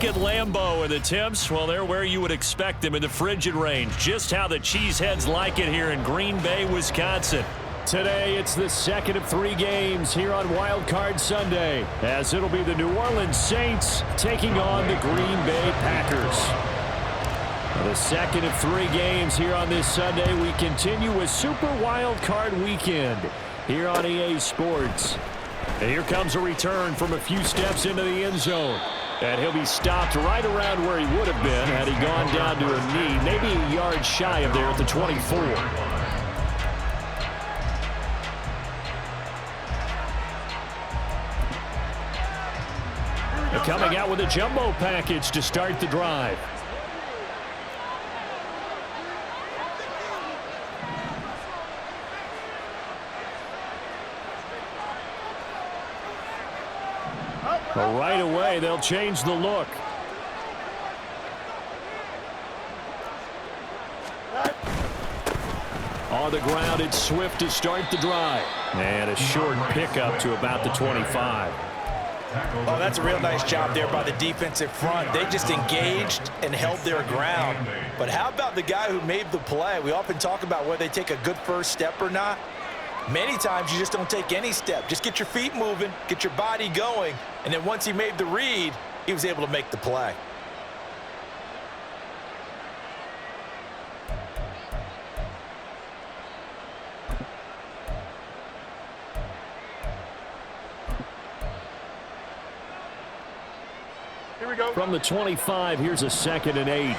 look at Lambeau, and the temps, well, they're where you would expect them in the frigid range. Just how the Cheeseheads like it here in Green Bay, Wisconsin. Today, it's the second of 3 games here on Wildcard Sunday, as it'll be the New Orleans Saints taking on the Green Bay Packers. The second of 3 games here on this Sunday. We continue with Super Wildcard Weekend here on EA Sports. And here comes a return from a few steps into the end zone. And he'll be stopped right around where he would have been had he gone down to a knee, maybe a yard shy of there at the 24. They're coming out with a jumbo package to start the drive. Well, right away, they'll change the look. On the ground, it's Swift to start the drive. And a short pickup to about the 25. Oh, that's a real nice job there by the defensive front. They just engaged and held their ground. But how about the guy who made the play? We often talk about whether they take a good first step or not. Many times you just don't take any step. Just get your feet moving, get your body going, and then once he made the read, he was able to make the play. Here we go. From the 25, here's a 2nd and 8.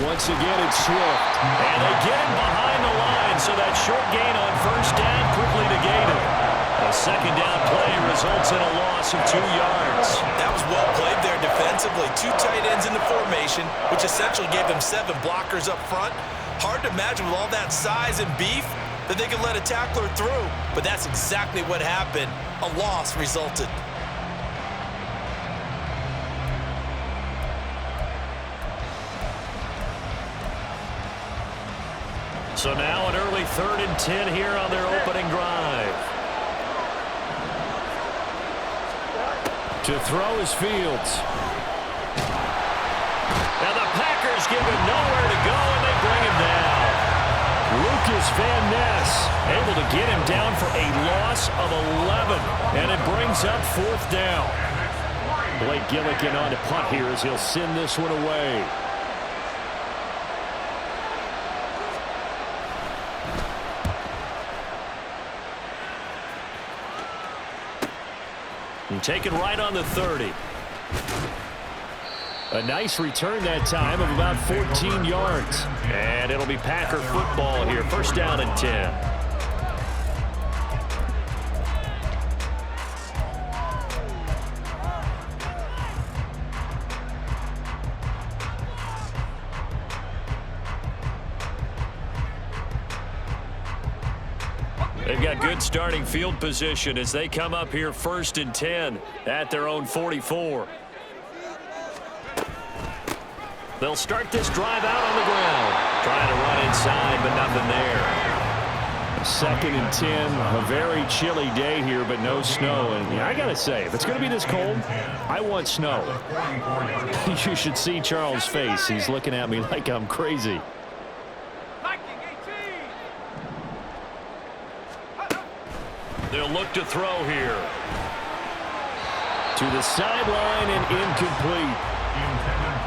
Once again, it's Swift. And they get him behind the line, so that short gain on first down quickly negated. A 2nd down play results in a loss of 2 yards. That was well played there defensively. 2 tight ends in the formation, which essentially gave them 7 blockers up front. Hard to imagine with all that size and beef that they could let a tackler through, but that's exactly what happened. A loss resulted. So now an early 3rd and 10 here on their opening drive. To throw is Fields. Now the Packers give him nowhere to go, and they bring him down. Lucas Van Ness able to get him down for a loss of 11, and it brings up 4th down. Blake Gillikin on to punt here as he'll send this one away. And taken right on the 30. A nice return that time of about 14 yards. And it'll be Packer football here. 1st down and 10. They've got good starting field position as they come up here 1st and 10 at their own 44. They'll start this drive out on the ground. Trying to run inside, but nothing there. 2nd and 10, a very chilly day here, but no snow. And I got to say, if it's going to be this cold, I want snow. You should see Charles' face. He's looking at me like I'm crazy. They'll look to throw here. To the sideline and incomplete.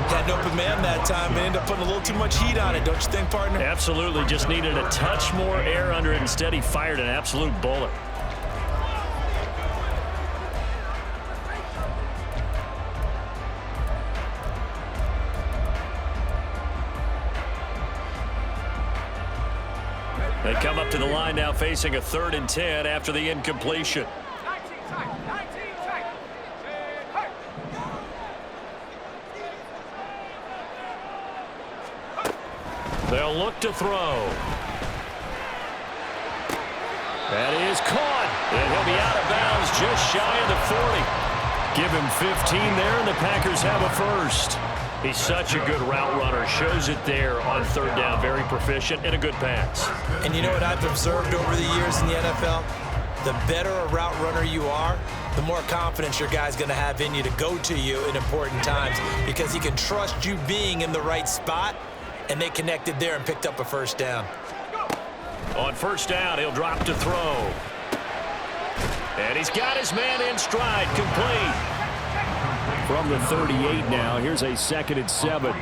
Had an open man that time and ended up putting a little too much heat on it, don't you think, partner? Absolutely. Just needed a touch more air under it. Instead, he fired an absolute bullet. They come up to the line now facing a 3rd and 10 after the incompletion. They'll look to throw. That is caught. And he'll be out of bounds just shy of the 40. Give him 15 there, and the Packers have a 1st. He's such a good route runner. Shows it there on 3rd down. Very proficient and a good pass. And you know what I've observed over the years in the NFL? The better a route runner you are, the more confidence your guy's going to have in you to go to you in important times because he can trust you being in the right spot, and they connected there and picked up a first down. On first down, he'll drop to throw. And he's got his man in stride, complete. From the 38 now, here's a 2nd and 7.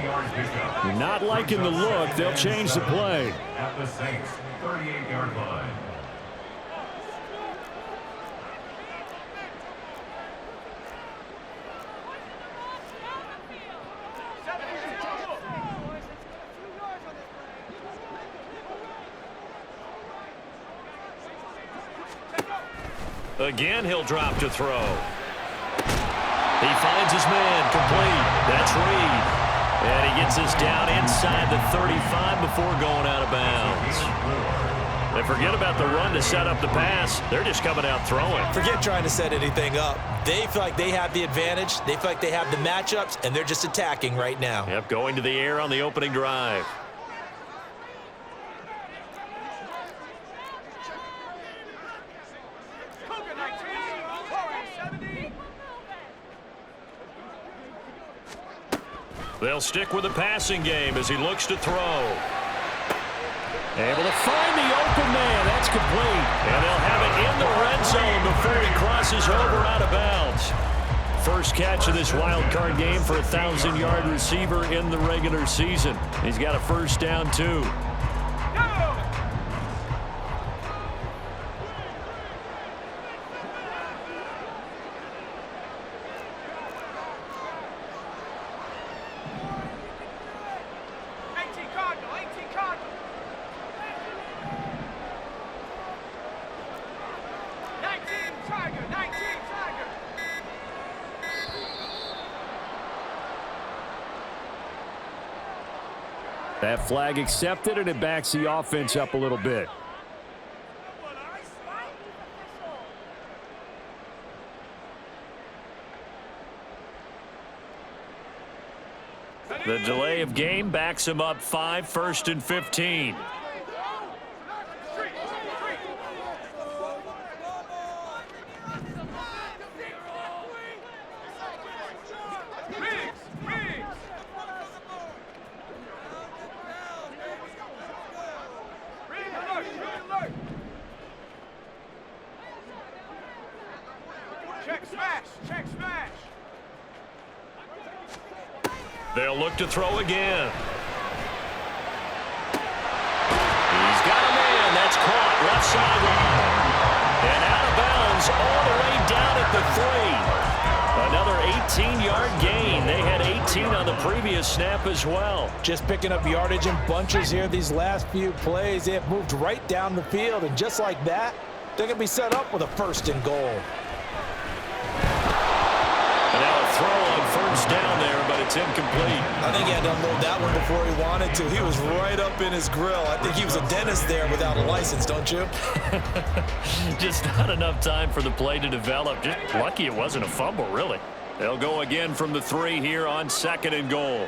You're not liking the look. They'll change the play. At the Saints' 38-yard line. Again, he'll drop to throw. He finds his man, complete. That's Reed. And he gets us down inside the 35 before going out of bounds. They forget about the run to set up the pass. They're just coming out throwing. Forget trying to set anything up. They feel like they have the advantage. They feel like they have the matchups, and they're just attacking right now. Yep, going to the air on the opening drive. They'll stick with the passing game as he looks to throw. Able to find the open man. That's complete. And they'll have it in the red zone before he crosses over out of bounds. First catch of this wild card game for a 1,000-yard receiver in the regular season. He's got a first down, too. That flag accepted, and it backs the offense up a little bit. The delay of game backs him up 5, 1st and 15. They'll look to throw again. He's got a man. That's caught. Left sideline. And out of bounds all the way down at the 3. Another 18-yard gain. They had 18 on the previous snap as well. Just picking up yardage in bunches here these last few plays. They have moved right down the field, and just like that, they're going to be set up with a 1st and goal. And now a throw on first down there, but it's incomplete. I think he had to unload that one before he wanted to. He was right up in his grill. I think he was a dentist there without a license, don't you? Just not enough time for the play to develop. Just lucky it wasn't a fumble, really. They'll go again from the 3 here on 2nd and goal.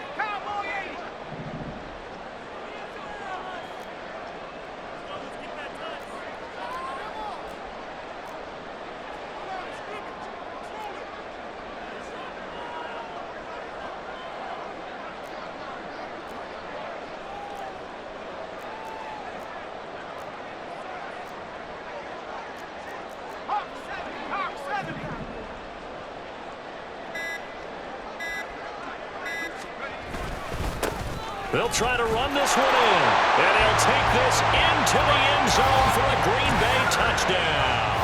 They'll try to run this one in. And they'll take this into the end zone for a Green Bay touchdown.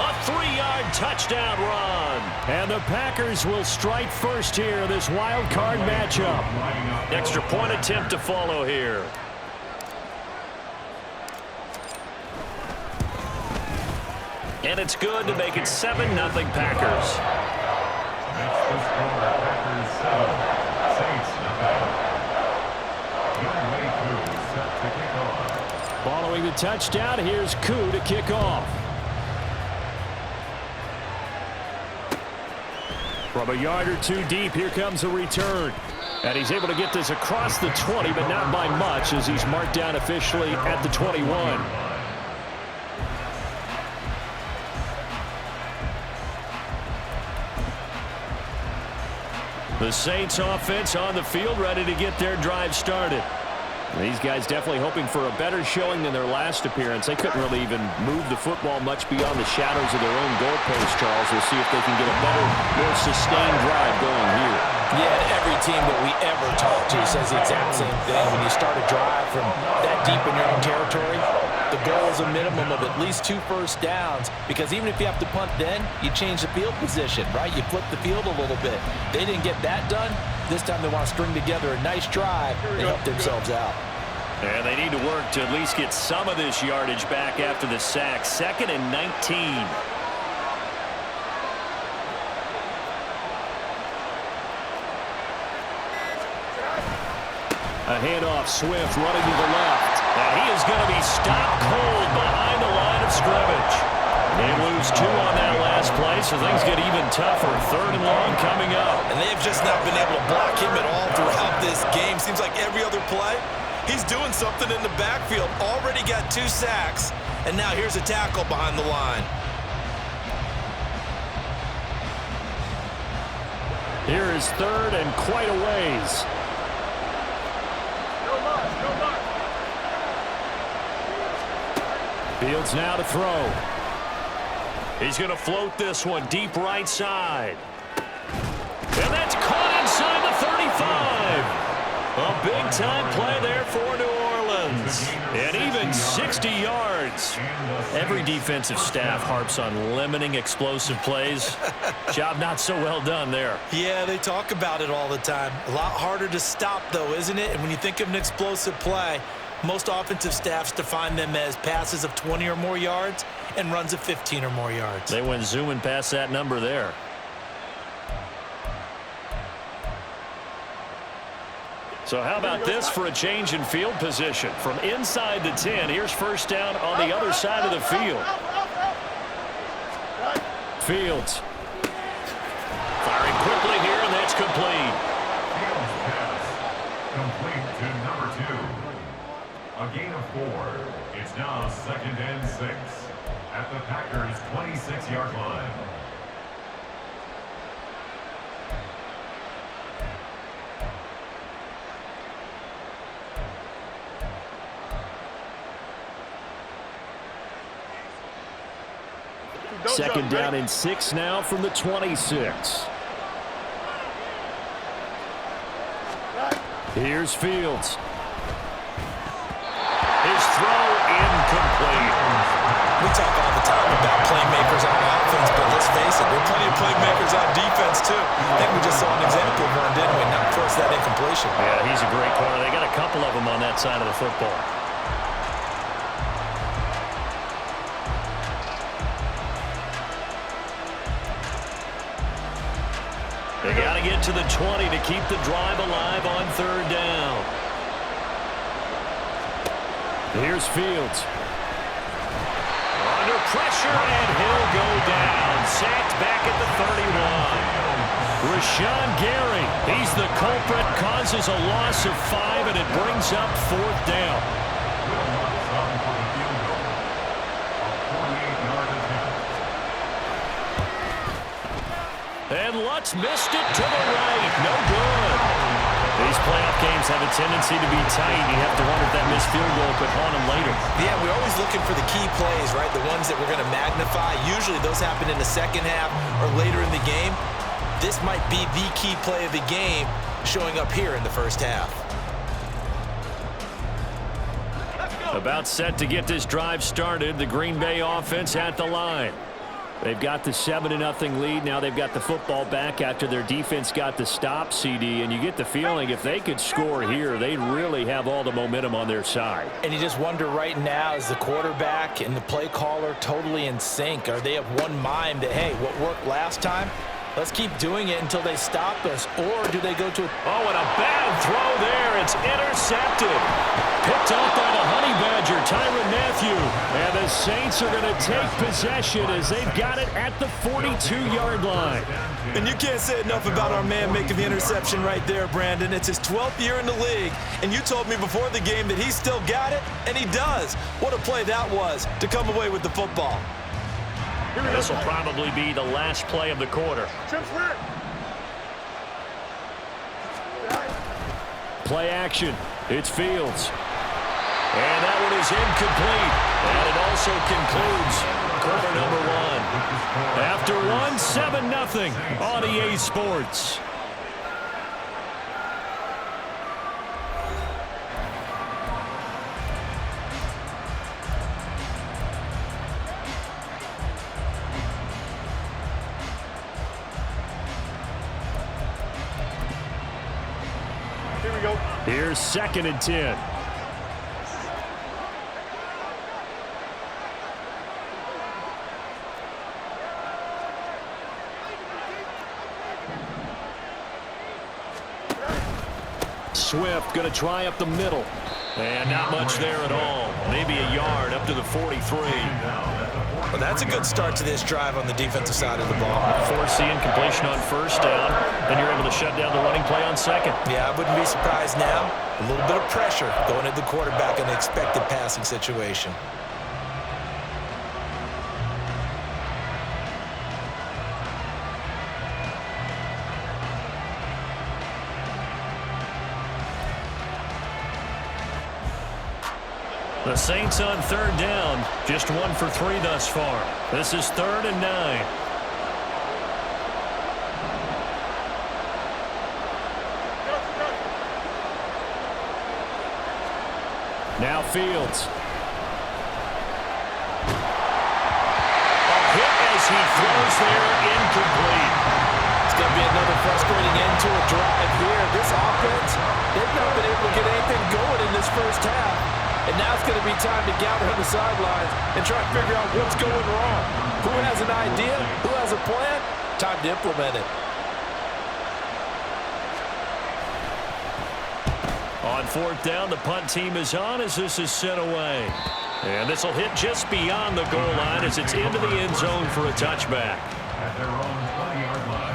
A 3-yard touchdown run. And the Packers will strike first here in this wild card matchup. Extra point attempt to follow here. And it's good to make it 7-0 Packers. That's the score. Packers 7, Saints 0. Following the touchdown, here's Koo to kick off. From a yard or 2 deep, here comes a return. And he's able to get this across the 20, but not by much as he's marked down officially at the 21. The Saints offense on the field, ready to get their drive started. These guys definitely hoping for a better showing than their last appearance. They couldn't really even move the football much beyond the shadows of their own goalpost, Charles. We'll see if they can get a better, more sustained drive going here. Yeah, every team that we ever talk to says the exact same thing. When you start a drive from that deep in your own territory, the goal is a minimum of at least 2 first downs, because even if you have to punt then, you change the field position, right? You flip the field a little bit. They didn't get that done. This time they want to string together a nice drive and help themselves out. And they need to work to at least get some of this yardage back after the sack. 2nd and 19. A handoff, Swift running to the left. And he is going to be stopped cold behind the line of scrimmage. They lose 2 on that last play, so things get even tougher. 3rd and long coming up. And they've just not been able to block him at all throughout this game. Seems like every other play, he's doing something in the backfield. Already got 2 sacks, and now here's a tackle behind the line. Here is 3rd and quite a ways. Fields now to throw. He's going to float this one deep right side. And that's caught inside the 35. A big-time play there for New Orleans. And even 60 yards. Every defensive staff harps on limiting explosive plays. Job not so well done there. Yeah, they talk about it all the time. A lot harder to stop, though, isn't it? And when you think of an explosive play, most offensive staffs define them as passes of 20 or more yards and runs of 15 or more yards. They went zooming past that number there. So how about this for a change in field position? From inside the 10, here's first down on the other side of the field. Fields. Firing quickly here, and that's complete. Fields pass. Complete to number 2. A gain of 4. It's now 2nd and 6 at the Packers' 26-yard line. Second down and 6 now from the 26. Here's Fields. His throw incomplete. We talk all the time about playmakers on offense, but let's face it, there are plenty of playmakers on defense, too. I think we just saw an example of one, didn't we? Not force that incompletion. Yeah, he's a great corner. They got a couple of them on that side of the football. They got to get to the 20 to keep the drive alive on 3rd down. Here's Fields. Under pressure, and he'll go down. Sacked back at the 31. Rashawn Gary, he's the culprit, causes a loss of 5, and it brings up 4th down. And Lutz missed it to the right. No good. These playoff games have a tendency to be tight. You have to wonder if that missed field goal could haunt them later. Yeah, we're always looking for the key plays, right? The ones that we're going to magnify. Usually those happen in the second half or later in the game. This might be the key play of the game showing up here in the first half. About set to get this drive started. The Green Bay offense at the line. They've got the 7-0 lead. Now they've got the football back after their defense got the stop, CD. And you get the feeling if they could score here, they'd really have all the momentum on their side. And you just wonder right now, is the quarterback and the play caller totally in sync? Are they of one mind that, hey, what worked last time? Let's keep doing it until they stop us. Or do they go to... Oh, and a bad throw there. It's intercepted. Picked off by the Honey Badger, Tyrann Mathieu. And the Saints are going to take possession as they've got it at the 42-yard line. And you can't say enough about our man making the interception right there, Brandon. It's his 12th year in the league, and you told me before the game that he still got it, and he does. What a play that was to come away with the football. This will probably be the last play of the quarter. Play action. It's Fields. And that one is incomplete. And it also concludes quarter number one. After one, 7-0 on EA Sports. Here's 2nd and 10. Swift going to try up the middle. And not much there at all. Maybe a yard up to the 43. Well, that's a good start to this drive on the defensive side of the ball. Force the incompletion on 1st down. Then you're able to shut down the running play on 2nd. Yeah, I wouldn't be surprised now. A little bit of pressure going at the quarterback in the expected passing situation. The Saints on 3rd down, just 1 for 3 thus far. This is 3rd and 9. Now Fields. A hit as he throws there, incomplete. It's going to be another frustrating end to a drive here. This offense, they've not been able to get anything going in this first half. And now it's going to be time to gather on the sidelines and try to figure out what's going wrong. Who has an idea? Who has a plan? Time to implement it. On 4th down, the punt team is on as this is sent away. And this will hit just beyond the goal line as it's into the end zone for a touchback. At their own 20-yard line.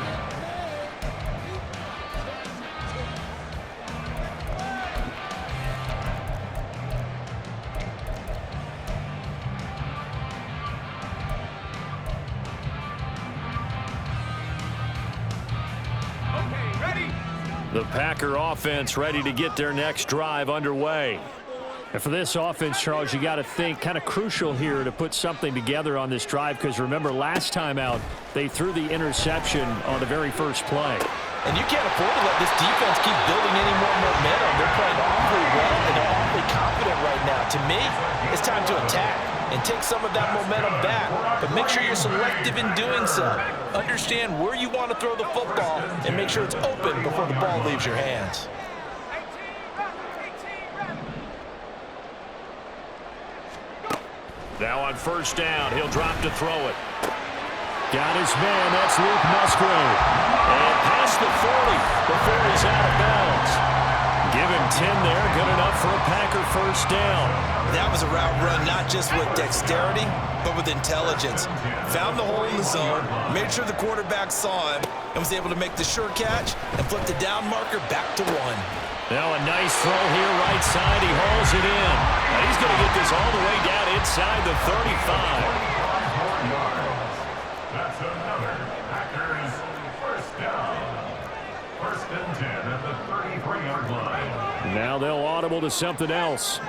The Packer offense ready to get their next drive underway. And for this offense, Charles, you got to think kind of crucial here to put something together on this drive because remember last time out they threw the interception on the very first play. And you can't afford to let this defense keep building any more momentum. They're playing awfully well and they're awfully confident right now. To me, it's time to attack and take some of that momentum back. But make sure you're selective in doing so. Understand where you want to throw the football and make sure it's open before the ball leaves your hands. Now on 1st down, he'll drop to throw it. Got his man, that's Luke Musgrave. And past the 40 before he's out of bounds. Give him 10 there, good enough for a Packer 1st down. That was a route run not just with dexterity, but with intelligence. Found the hole in the zone, made sure the quarterback saw him, and was able to make the sure catch and flip the down marker back to 1. Now a nice throw here right side. He hauls it in. And he's going to get this all the way down inside the 35. That's another Packers 1st down. 1st and 10 at the 33-yard line. Now they'll audible to something else.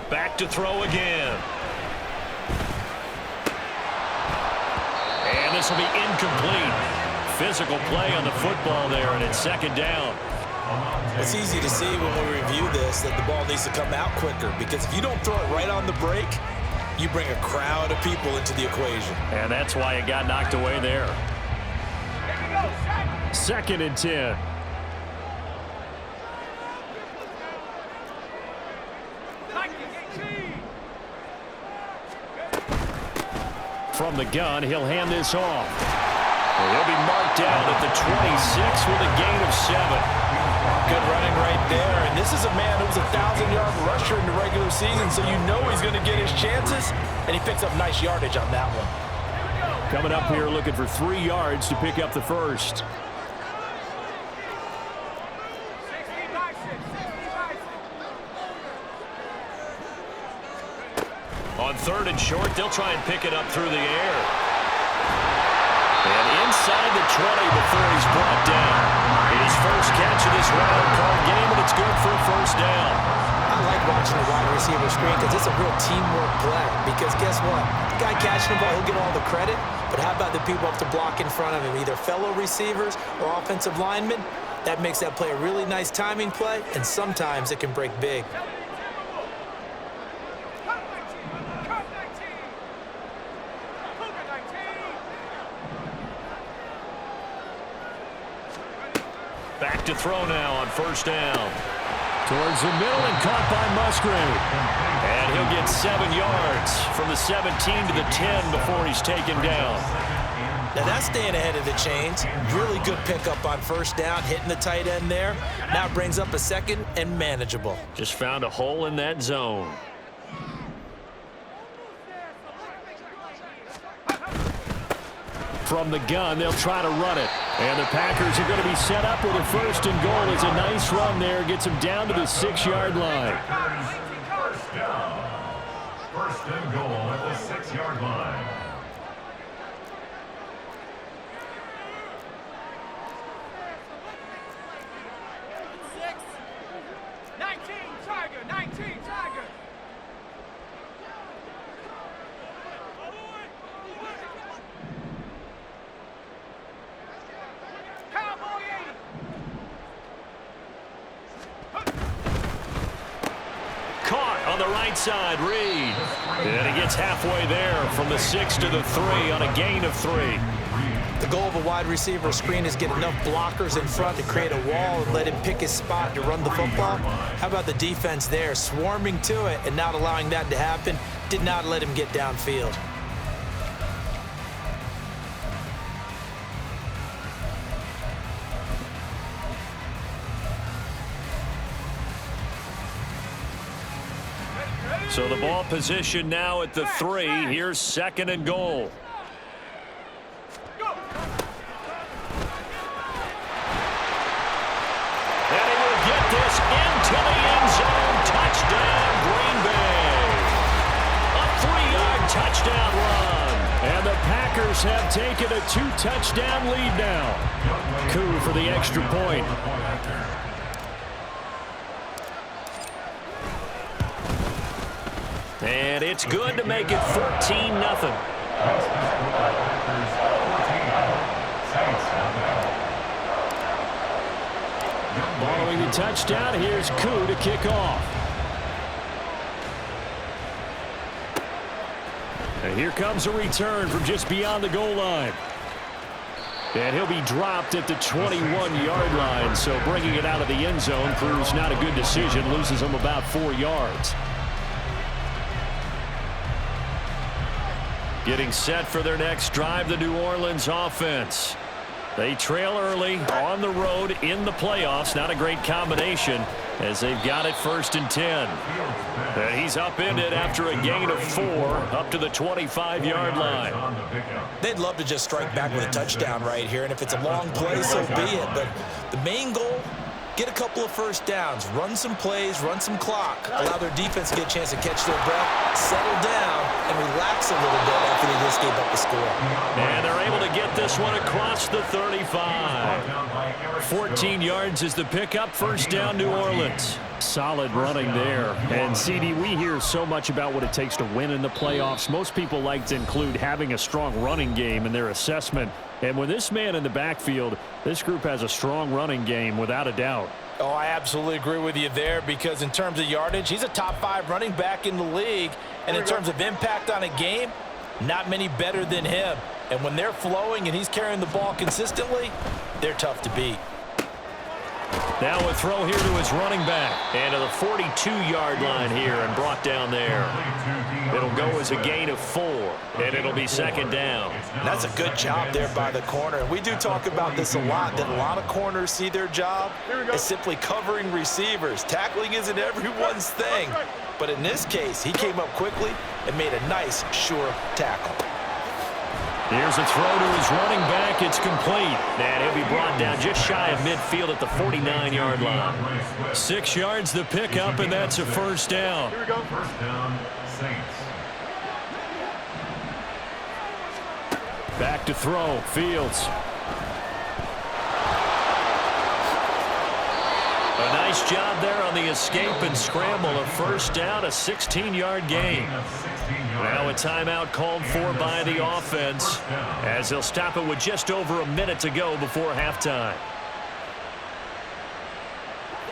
Back to throw again. And this will be incomplete. Physical play on the football there, and it's 2nd down. It's easy to see when we review this that the ball needs to come out quicker because if you don't throw it right on the break, you bring a crowd of people into the equation. And that's why it got knocked away there. 2nd and 10. From the gun, he'll hand this off. He'll be marked down at the 26 with a gain of 7. Good running right there. And this is a man who was a 1,000-yard rusher in the regular season, so you know he's going to get his chances, and he picks up nice yardage on that one. Coming up here looking for 3 yards to pick up the 1st. On 3rd and short, they'll try and pick it up through the air. And inside the 20 before he's brought down. His first catch of this wild card game, and it's good for a first down. I like watching the wide receiver screen because it's a real teamwork play. Because guess what? The guy catching the ball, he'll get all the credit. But how about the people up to block in front of him, either fellow receivers or offensive linemen? That makes that play a really nice timing play, and sometimes it can break big. Back to throw now on first down. Towards the middle and caught by Musgrave. And he'll get 7 yards from the 17 to the 10 before he's taken down. Now that's staying ahead of the chains. Really good pickup on first down, hitting the tight end there. Now brings up a second and manageable. Just found a hole in that zone. From the gun, they'll try to run it. And the Packers are going to be set up with a 1st and goal. It's a nice run there. Gets them down to the 6-yard line. First down. 1st and goal at the 6-yard line. On the right side, Reed. And he gets halfway there from the 6 to the 3 on a gain of 3. The goal of a wide receiver screen is get enough blockers in front to create a wall and let him pick his spot to run the football. How about the defense there, swarming to it and not allowing that to happen? Did not let him get downfield. So the ball position now at the 3. Here's 2nd and goal. And he will get this into the end zone. Touchdown, Green Bay. A 3-yard touchdown run. And the Packers have taken a 2-touchdown lead now. Coup for the extra point. And it's good to make it 14-0. Following the touchdown, here's Coup to kick off. And here comes a return from just beyond the goal line. And he'll be dropped at the 21-yard line, so bringing it out of the end zone proves not a good decision, loses him about 4 yards. Getting set for their next drive, the New Orleans offense. They trail early on the road in the playoffs. Not a great combination as they've got it 1st and 10. And he's upended after a gain of 4 up to the 25-yard line. They'd love to just strike back with a touchdown right here, and if it's a long play, so be it. But the main goal, get a couple of first downs, run some plays, run some clock, allow their defense to get a chance to catch their breath, settle down, and relax a little bit after they just gave up the score. And they're able to get this one across the 35. 14 yards is the pickup. 1st down, New Orleans. Solid running there. And, CD, we hear so much about what it takes to win in the playoffs. Most people like to include having a strong running game in their assessment. And with this man in the backfield, this group has a strong running game without a doubt. Oh, I absolutely agree with you there because in terms of yardage, he's a top 5 running back in the league. And in terms of impact on a game, not many better than him. And when they're flowing and he's carrying the ball consistently, they're tough to beat. Now a throw here to his running back. And to the 42-yard line here and brought down there. It'll go as a gain of 4, and it'll be 2nd down. That's a good job there by the corner. We do talk about this a lot, that a lot of corners see their job as simply covering receivers. Tackling isn't everyone's thing. But in this case, he came up quickly and made a nice, sure tackle. Here's a throw to his running back. It's complete. And he'll be brought down just shy of midfield at the 49-yard line. 6 yards the pickup, and that's a 1st down. Here we go. 1st down, Saints. Back to throw. Fields. A nice job there on the escape and scramble. A first down, a 16-yard gain. Now a timeout called for by the offense as they'll stop it with just over a minute to go before halftime.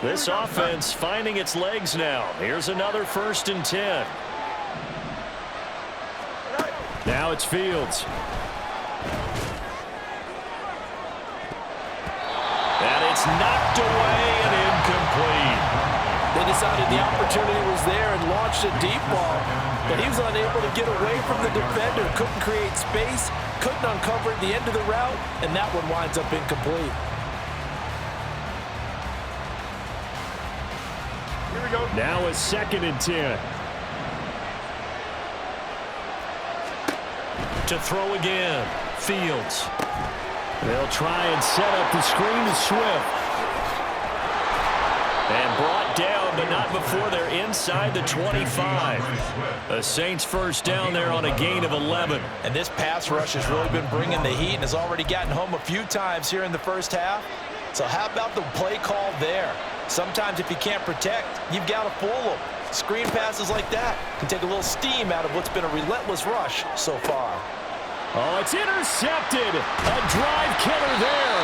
This offense finding its legs now. Here's another 1st and 10. Now it's Fields. And it's knocked away and incomplete. They decided the opportunity was there and launched a deep ball, but he was unable to get away from the defender, couldn't create space, couldn't uncover at the end of the route, and that one winds up incomplete. Here we go. Now a 2nd and 10. To throw again. Fields. They'll try and set up the screen to Swift. And brought down, but not before they're inside the 25. The Saints first down there on a gain of 11. And this pass rush has really been bringing the heat and has already gotten home a few times here in the first half. So how about the play call there? Sometimes if you can't protect, you've got to fool them. Screen passes like that can take a little steam out of what's been a relentless rush so far. Oh, it's intercepted. A drive killer there.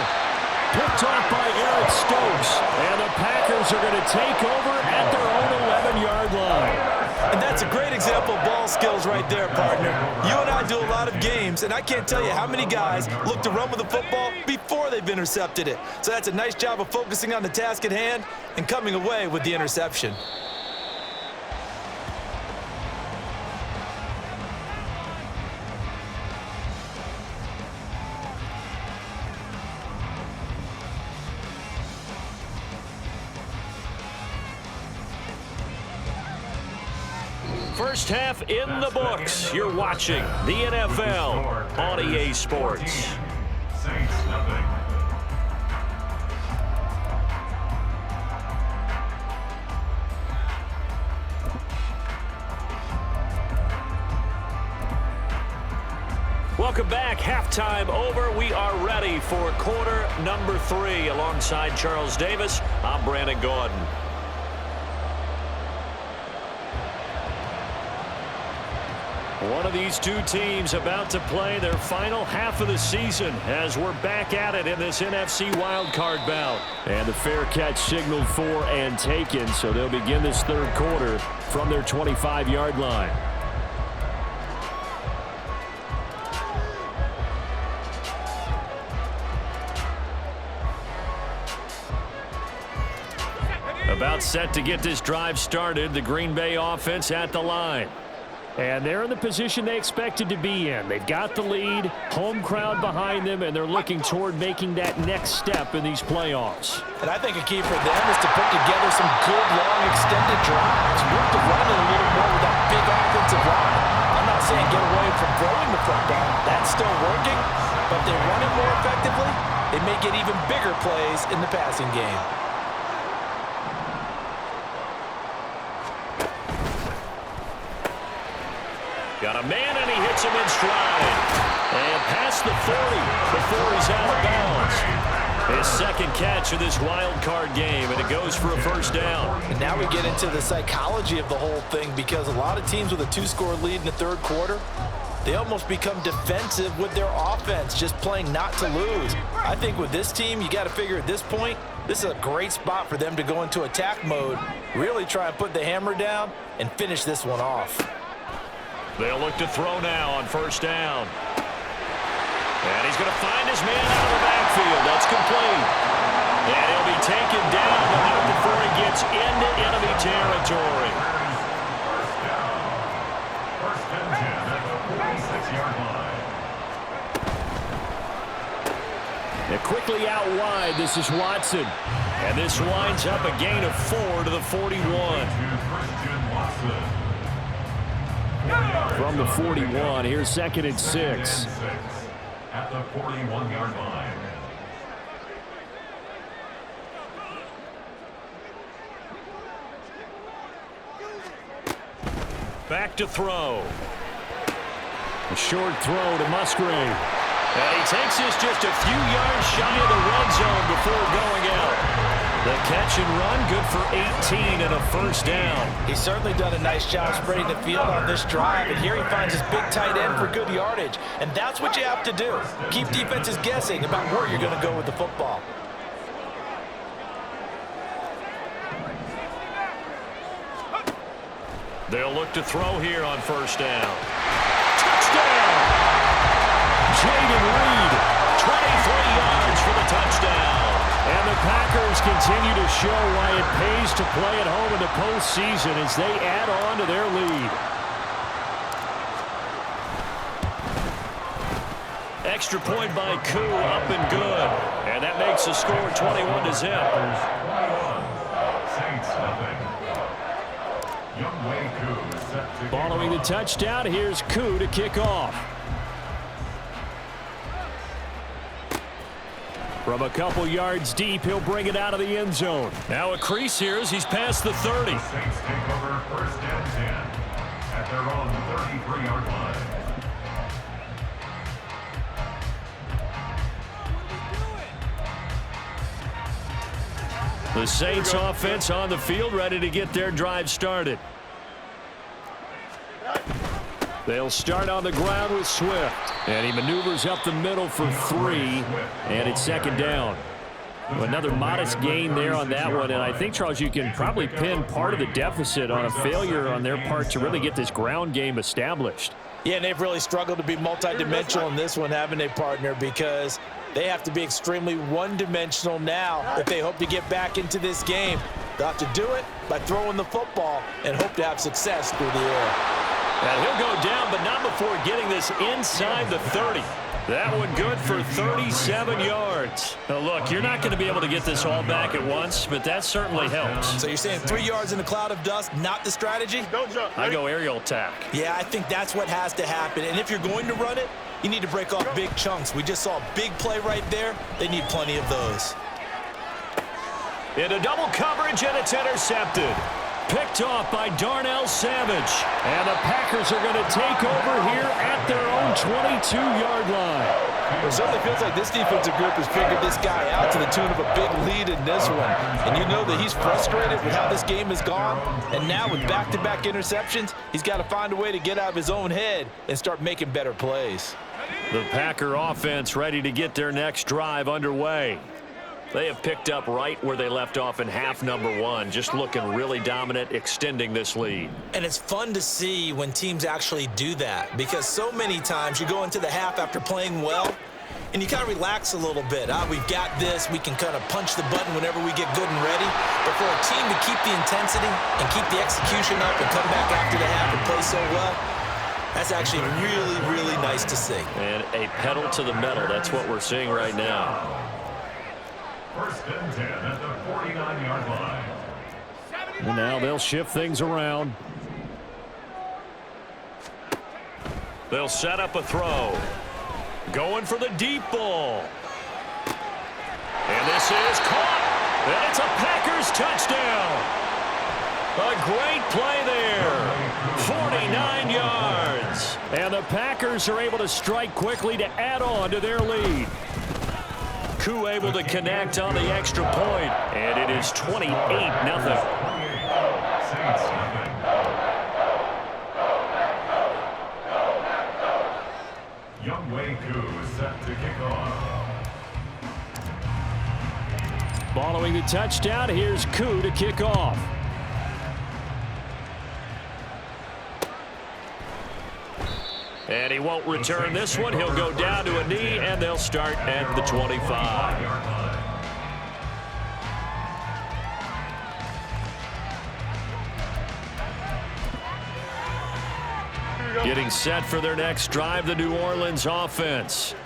Picked off by Eric Stokes. And the Packers are going to take over at their own 11-yard line. And that's a great example of ball skills right there, partner. You and I do a lot of games, and I can't tell you how many guys look to run with the football before they've intercepted it. So that's a nice job of focusing on the task at hand and coming away with the interception. First half in the books. You're watching the NFL on EA Sports. Saints nothing. Welcome back. Halftime over. We are ready for quarter number 3. Alongside Charles Davis, I'm Brandon Gordon. One of these two teams about to play their final half of the season as we're back at it in this NFC Wildcard bout. And the fair catch signaled for and taken, so they'll begin this third quarter from their 25-yard line. About set to get this drive started, the Green Bay offense at the line. And they're in the position they expected to be in. They've got the lead, home crowd behind them, and they're looking toward making that next step in these playoffs. And I think a key for them is to put together some good, long, extended drives. Work the run a little more with that big offensive line. I'm not saying get away from throwing the football. That's still working. But if they run it more effectively, they may get even bigger plays in the passing game. Got a man, and he hits him in stride. And past the 40 before he's out of bounds. His second catch of this wild card game, and it goes for a first down. And now we get into the psychology of the whole thing, because a lot of teams with a 2-score lead in the third quarter, they almost become defensive with their offense, just playing not to lose. I think with this team, you got to figure at this point, this is a great spot for them to go into attack mode, really try and put the hammer down and finish this one off. They'll look to throw now on first down. And he's going to find his man out of the backfield. That's complete. And he'll be taken down, but not before he gets into enemy territory. First and 10 at the 46-yard line. And quickly out wide, this is Watson. And this winds up a gain of 4 to the 41. From the 41, here's 2nd and 6. At the 41-yard line. Back to throw. A short throw to Musgrave. And he takes this just a few yards shy of the red zone before going out. The catch and run, good for 18 and a first down. He's certainly done a nice job spreading the field on this drive, and here he finds his big tight end for good yardage. And that's what you have to do. Keep defenses guessing about where you're going to go with the football. They'll look to throw here on first down. Touchdown! Jaden Reed, 23 yards for the touchdown. And the Packers continue to show why it pays to play at home in the postseason as they add on to their lead. Extra point by Koo, up and good. And that makes the score 21-0. Following the touchdown, here's Koo to kick off. From a couple yards deep, he'll bring it out of the end zone. Now a crease here as he's past the 30. The Saints take over first and 10 at their own 33-yard line. The Saints offense on the field, ready to get their drive started. They'll start on the ground with Swift. And he maneuvers up the middle for 3. And it's second down. Another modest gain there on that one. And I think, Charles, you can probably pin part of the deficit on a failure on their part to really get this ground game established. Yeah, and they've really struggled to be multidimensional in this one, haven't they, partner? Because they have to be extremely one-dimensional now if they hope to get back into this game. They'll have to do it by throwing the football and hope to have success through the air. And he'll go down, but not before getting this inside the 30. That one good for 37 yards. Now, look, you're not going to be able to get this all back at once, but that certainly helps. So you're saying 3 yards in a cloud of dust, not the strategy? I go aerial attack. Yeah, I think that's what has to happen. And if you're going to run it, you need to break off big chunks. We just saw a big play right there. They need plenty of those. Into double coverage, and it's intercepted. Picked off by Darnell Savage. And the Packers are going to take over here at their own 22-yard line. It certainly feels like this defensive group has figured this guy out to the tune of a big lead in this one. And you know that he's frustrated with how this game has gone. And now with back-to-back interceptions, he's got to find a way to get out of his own head and start making better plays. The Packer offense ready to get their next drive underway. They have picked up right where they left off in half number 1, just looking really dominant, extending this lead. And it's fun to see when teams actually do that, because so many times you go into the half after playing well, and you kind of relax a little bit. We've got this. We can kind of punch the button whenever we get good and ready. But for a team to keep the intensity and keep the execution up and come back after the half and play so well, that's actually really, really nice to see. And a pedal to the metal. That's what we're seeing right now. First and 10 at the 49-yard line. And now they'll shift things around. They'll set up a throw. Going for the deep ball. And this is caught. And it's a Packers touchdown. A great play there. 49 yards. And the Packers are able to strike quickly to add on to their lead. Koo able to connect on the extra point, and it is 28-0. Youngway Koo set to kick off. Following the touchdown, here's Koo to kick off. And he won't return this one. He'll go down to a knee, and they'll start at the 25. Getting set for their next drive, the New Orleans offense.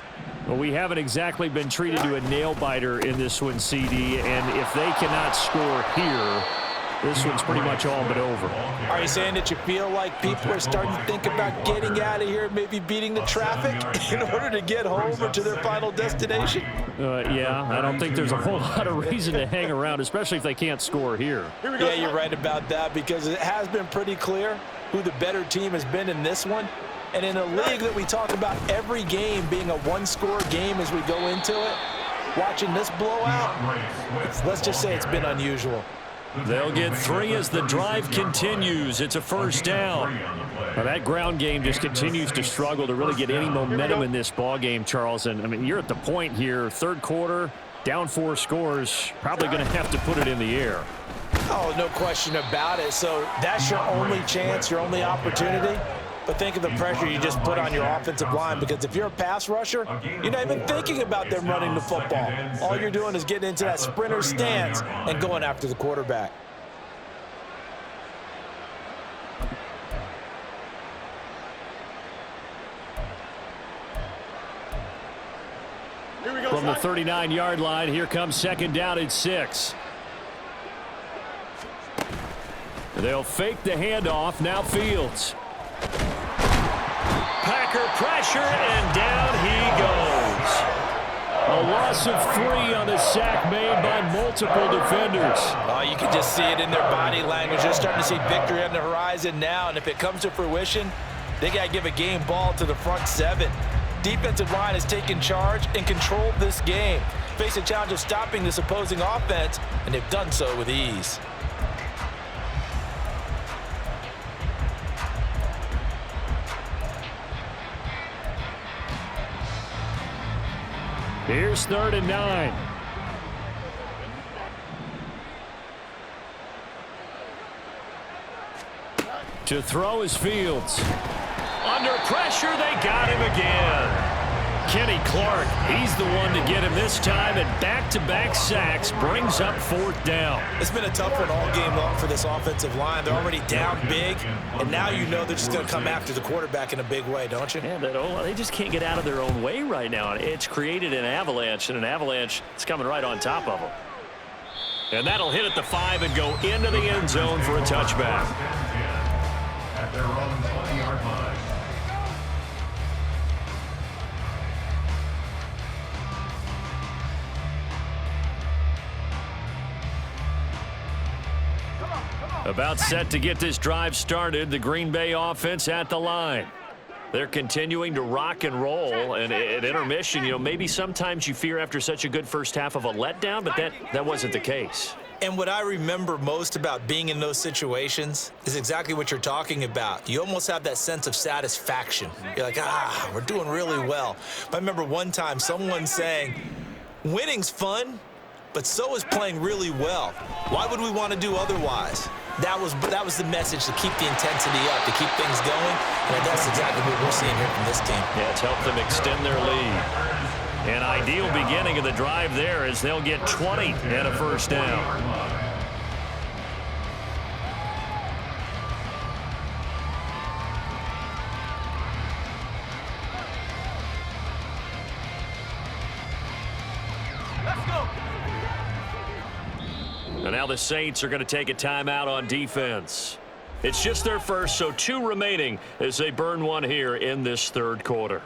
Well, we haven't exactly been treated to a nail-biter in this one, CD, and if they cannot score here, this one's pretty much all but over. Are you saying that you feel like people are starting to think about getting out of here, maybe beating the traffic in order to get home or to their final destination? Yeah, I don't think there's a whole lot of reason to hang around, especially if they can't score here. Yeah, you're right about that, because it has been pretty clear who the better team has been in this one. And in a league that we talk about every game being a one-score game as we go into it, watching this blowout, let's just say it's been unusual. They'll get 3 as the drive continues. It's a first down. Now that ground game just continues to struggle to really get any momentum in this ball game, Charles. And I mean, you're at the point here, third quarter, down 4 scores, probably going to have to put it in the air. Oh, no question about it. So that's your only chance, your only opportunity. But think of the pressure you just put on your offensive line, because if you're a pass rusher, you're not even thinking about them running the football. All you're doing is getting into that sprinter stance and going after the quarterback. From the 39-yard line, here comes second down and 6. They'll fake the handoff. Now Fields. Packer pressure, and down he goes. A loss of 3 on the sack made by multiple defenders. Oh, you can just see it in their body language. They're starting to see victory on the horizon now, and if it comes to fruition, they got to give a game ball to the front 7. Defensive line has taken charge and controlled this game. Face a challenge of stopping this opposing offense, and they've done so with ease. Here's 3rd and 9. To throw is Fields. Under pressure, they got him again. Kenny Clark, he's the one to get him this time, and back-to-back sacks brings up 4th down. It's been a tough one all game long for this offensive line. They're already down big, and now you know they're just going to come after the quarterback in a big way, don't you? Yeah, they just can't get out of their own way right now. It's created an avalanche, and an avalanche is coming right on top of them. And that'll hit at the 5 and go into the end zone for a touchback. At their own 20-yard line. About set to get this drive started, the Green Bay offense at the line. They're continuing to rock and roll, and at intermission, maybe sometimes you fear after such a good first half of a letdown, but that wasn't the case. And what I remember most about being in those situations is exactly what you're talking about. You almost have that sense of satisfaction. You're like, we're doing really well. But I remember one time someone saying, winning's fun, but so is playing really well. Why would we want to do otherwise? That was the message, to keep the intensity up, to keep things going, and that's exactly what we're seeing here from this team. Yeah, it's helped them extend their lead. An ideal beginning of the drive there as they'll get 20 and a first down. And now the Saints are going to take a timeout on defense. It's just their first, so 2 remaining as they burn 1 here in this third quarter.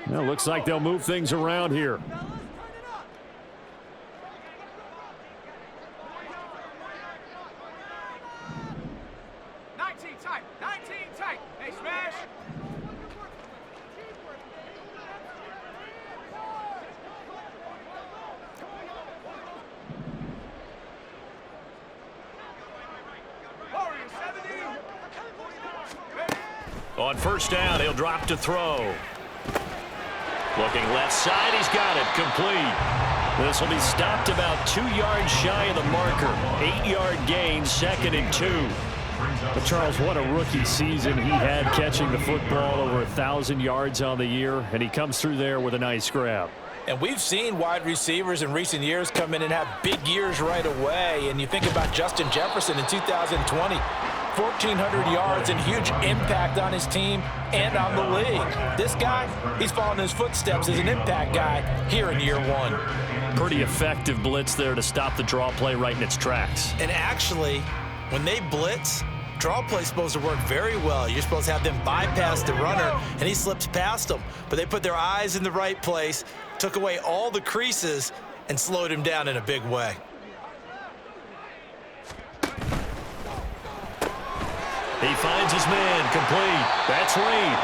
Well, looks like they'll move things around here. On first down, he'll drop to throw. Looking left side, he's got it, complete. This will be stopped about 2 yards shy of the marker. 8-yard gain, 2nd and 2. But Charles, what a rookie season he had, catching the football over 1,000 yards on the year, and he comes through there with a nice grab. And we've seen wide receivers in recent years come in and have big years right away. And you think about Justin Jefferson in 2020. 1,400 yards and huge impact on his team and on the league. This guy, he's following his footsteps as an impact guy here in year 1. Pretty effective blitz there to stop the draw play right in its tracks. And actually, when they blitz, Draw play's supposed to work very well. You're supposed to have them bypass the runner, and he slips past them. But they put their eyes in the right place, took away all the creases, and slowed him down in a big way. He finds his man, complete. That's Reed.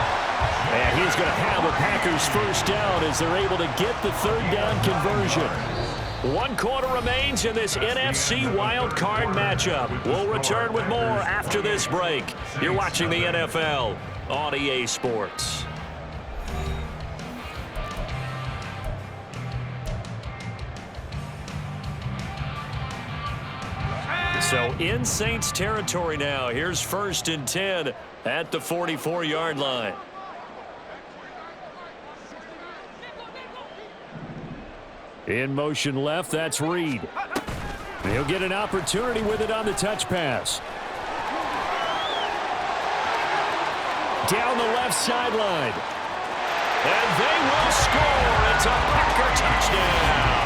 And he's going to have a Packers first down as they're able to get the third down conversion. 1 quarter remains in this NFC Wildcard matchup. We'll return with more after this break. You're watching the NFL on EA Sports. So in Saints territory now. Here's 1st and 10 at the 44-yard line. In motion left, that's Reed. He'll get an opportunity with it on the touch pass. Down the left sideline. And they will score. It's a Packer touchdown.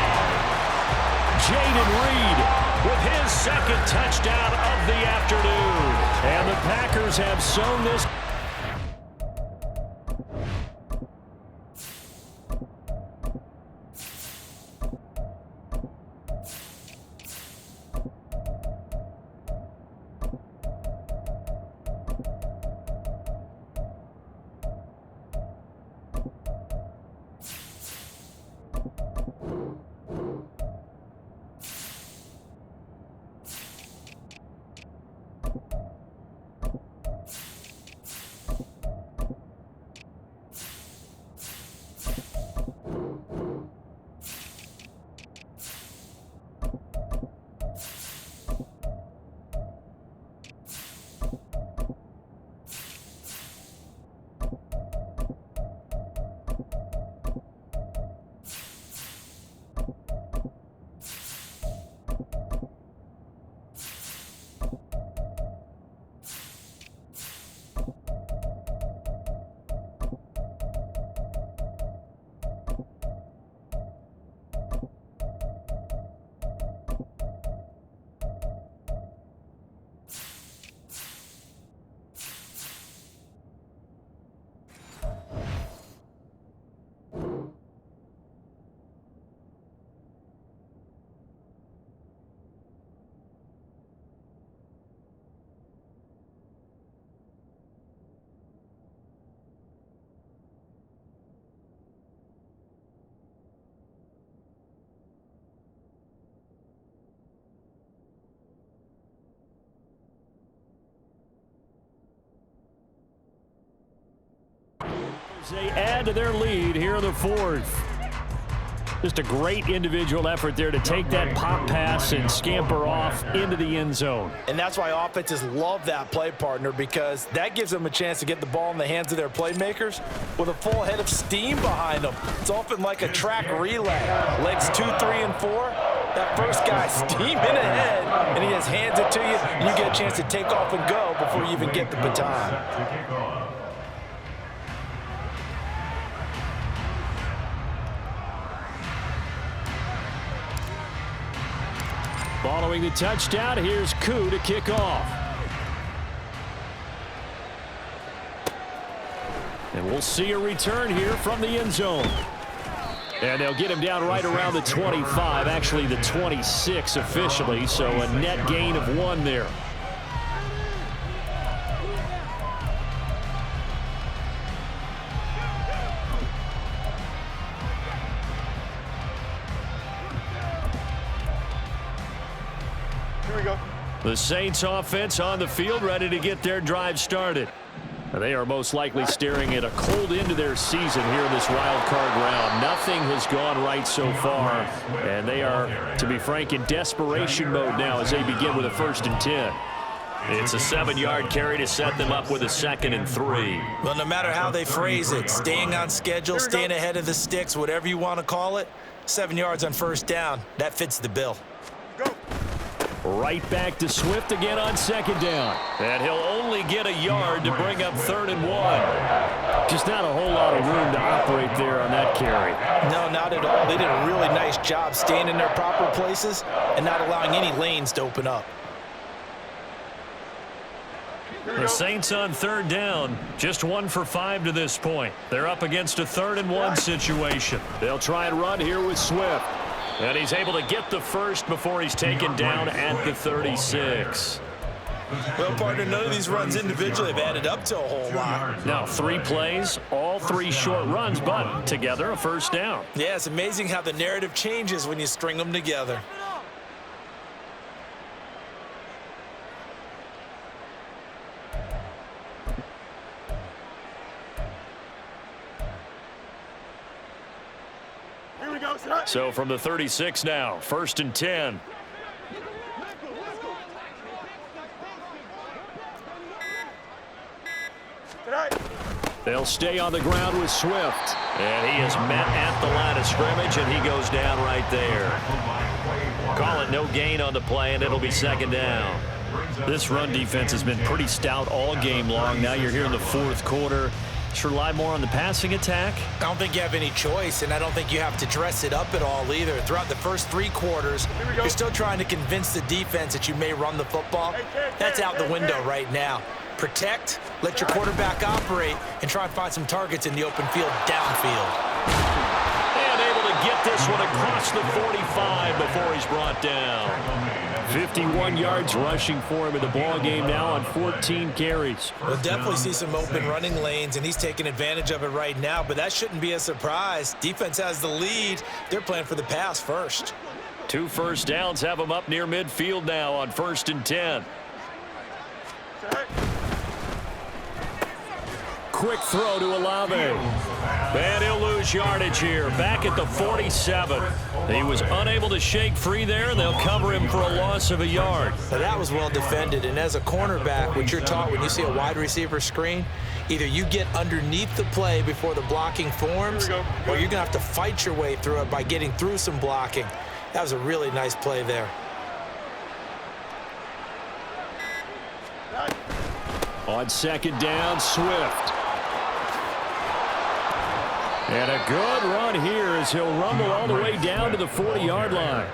Jaden Reed with his 2nd touchdown of the afternoon. And the Packers have sewn this. They add to their lead here in the 4th. Just a great individual effort there to take that pop pass and scamper off into the end zone. And that's why offenses love that play, partner, because that gives them a chance to get the ball in the hands of their playmakers with a full head of steam behind them. It's often like a track relay. Legs 2, 3, and 4. That first guy steaming ahead, and he just hands it to you, and you get a chance to take off and go before you even get the baton. Following the touchdown, here's Koo to kick off. And we'll see a return here from the end zone. And they'll get him down right around the 25, actually the 26 officially, so a net gain of 1 there. The Saints offense on the field, ready to get their drive started. They are most likely staring at a cold end to their season here in this wild card round. Nothing has gone right so far, and they are, to be frank, in desperation mode now as they begin with a 1st and 10. It's a 7-yard carry to set them up with a 2nd and 3. Well, no matter how they phrase it, staying on schedule, staying ahead of the sticks, whatever you want to call it, 7 yards on 1st down, that fits the bill. Go. Right back to Swift again on 2nd down. And he'll only get a yard to bring up 3rd and 1. Just not a whole lot of room to operate there on that carry. No, not at all. They did a really nice job staying in their proper places and not allowing any lanes to open up. The Saints on third down, just 1 for 5 to this point. They're up against a 3rd and 1 situation. They'll try and run here with Swift. And he's able to get the first before he's taken down at the 36. Well, partner, none of these runs individually have added up to a whole lot. Now 3 plays, all 3 short runs, but together a first down. Yeah, it's amazing how the narrative changes when you string them together. So from the 36 now, 1st and 10. They'll stay on the ground with Swift. And he is met at the line of scrimmage, and he goes down right there. Call it no gain on the play, and it'll be 2nd down. This run defense has been pretty stout all game long. Now you're here in the 4th quarter. Should rely more on the passing attack? I don't think you have any choice, and I don't think you have to dress it up at all either. Throughout the first 3 quarters, you're still trying to convince the defense that you may run the football. That's out the window right now. Protect, let your quarterback operate, and try and find some targets in the open field downfield. And able to get this one across the 45 before he's brought down. 51 yards rushing for him in the ball game now on 14 carries. We'll definitely see some open running lanes, and he's taking advantage of it right now, but that shouldn't be a surprise. Defense has the lead. They're playing for the pass first. 2 first downs have him up near midfield now on 1st and 10. Quick throw to Olave. And he'll lose yardage here. Back at the 47. He was unable to shake free there, and they'll cover him for a loss of a yard. Now that was well defended, and as a cornerback, what you're taught when you see a wide receiver screen, either you get underneath the play before the blocking forms, or you're going to have to fight your way through it by getting through some blocking. That was a really nice play there. On 2nd down, Swift. And a good run here as he'll rumble all the way down to the 40-yard line.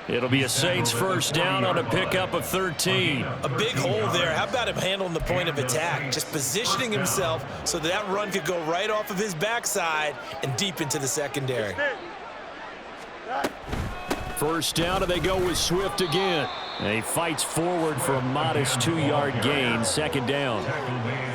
It'll be a Saints first down on a pickup of 13. A big hole there. How about him handling the point of attack? Just positioning himself so that run could go right off of his backside and deep into the secondary. First down, and they go with Swift again. And he fights forward for a modest 2-yard gain, 2nd down.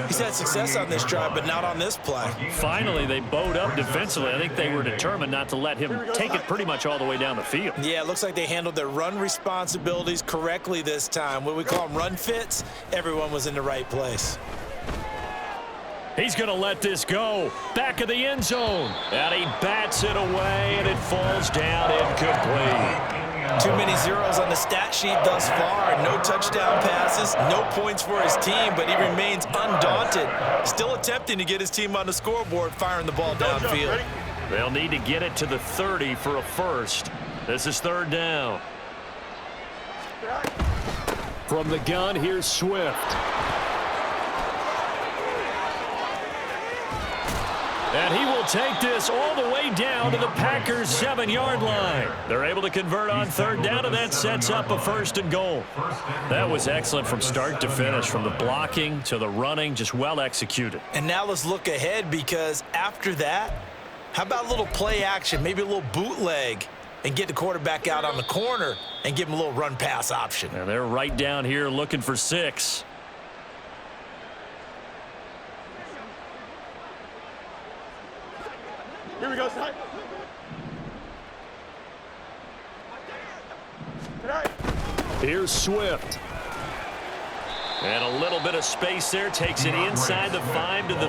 He's had success on this drive, but not on this play. Finally, they bowed up defensively. I think they were determined not to let him take it pretty much all the way down the field. Yeah, it looks like they handled their run responsibilities correctly this time. What we call them run fits, everyone was in the right place. He's going to let this go. Back of the end zone. And he bats it away, and it falls down incomplete. Too many zeros on the stat sheet thus far. No touchdown passes, no points for his team, but he remains undaunted. Still attempting to get his team on the scoreboard, firing the ball downfield. They'll need to get it to the 30 for a first. This is 3rd down. From the gun, here's Swift. And he will take this all the way down to the Packers' 7-yard line. They're able to convert on 3rd down, and that sets up a 1st and goal. That was excellent from start to finish, from the blocking to the running, just well executed. And now let's look ahead, because after that, how about a little play action, maybe a little bootleg, and get the quarterback out on the corner and give him a little run-pass option. And they're right down here looking for 6. Here we go, son. Here's Swift. And a little bit of space there. Takes it inside the 5 to the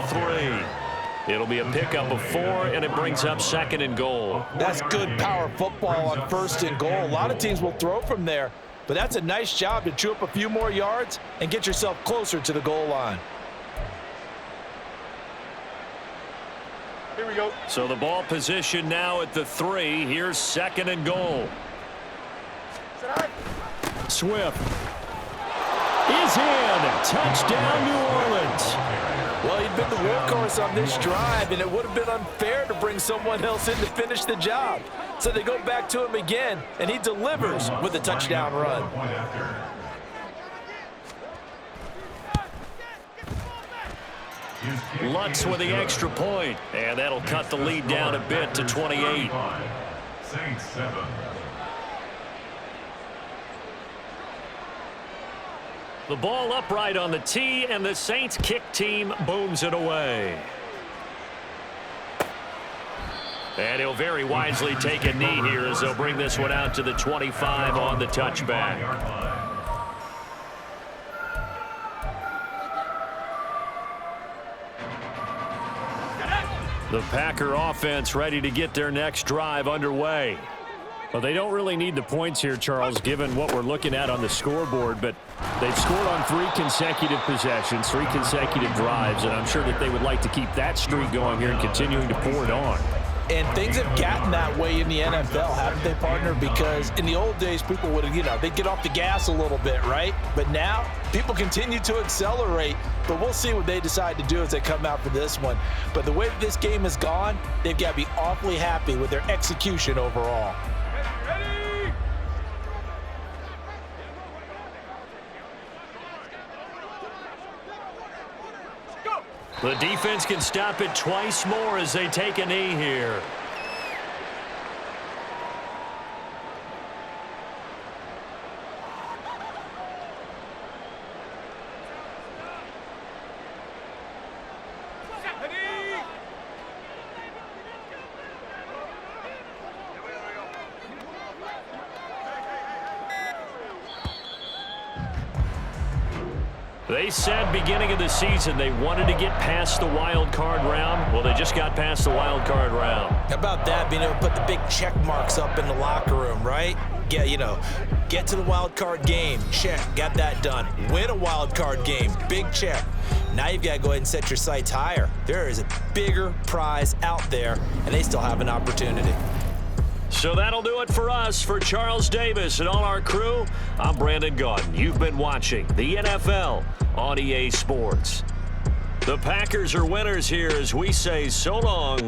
3. It'll be a pickup of 4, and it brings up 2nd and goal. That's good power football on 1st and goal. A lot of teams will throw from there, but that's a nice job to chew up a few more yards and get yourself closer to the goal line. Here we go. So the ball position now at the 3. Here's 2nd and goal. Swift is in. Touchdown, New Orleans. Well, he'd been the workhorse on this drive, and it would have been unfair to bring someone else in to finish the job. So they go back to him again, and he delivers with a touchdown run. Lutz with the extra point, and that'll cut the lead down a bit to 28. Saints 7. The ball upright on the tee, and the Saints kick team booms it away. And he'll very wisely take a knee here as they'll bring this one out to the 25 on the touchback. The Packer offense ready to get their next drive underway. Well, they don't really need the points here, Charles, given what we're looking at on the scoreboard, but they've scored on 3 consecutive possessions, 3 consecutive drives, and I'm sure that they would like to keep that streak going here and continuing to pour it on. And things have gotten that way in the NFL, haven't they, partner? Because in the old days, people would, they'd get off the gas a little bit, right? But now, people continue to accelerate. But we'll see what they decide to do as they come out for this one. But the way that this game has gone, they've got to be awfully happy with their execution overall. Ready? Go! The defense can stop it twice more as they take a knee here. Ready? They said beginning of the season they wanted to get past the wild card round. Well, they just got past the wild card round. How about that, being able to put the big check marks up in the locker room, right? Yeah, get to the wild card game, check, got that done. Win a wild card game, big check. Now you've got to go ahead and set your sights higher. There is a bigger prize out there, and they still have an opportunity. So that'll do it for us. For Charles Davis and all our crew, I'm Brandon Gaudin. You've been watching the NFL on EA Sports. The Packers are winners here as we say so long.